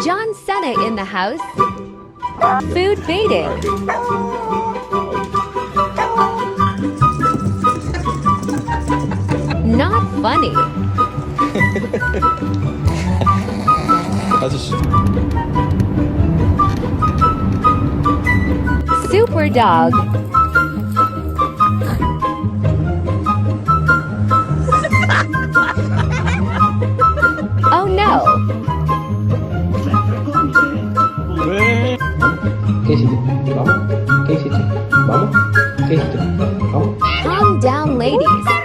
John Cena in the house. Food baiting. Not funny. 아저씨. Super dog. Oh no. 왜? ¿Qué hiciste? ¿Vamos? ¿Qué hiciste? ¿Vamos? ¿Qué hiciste? ¿Vamos? Calm down, ladies.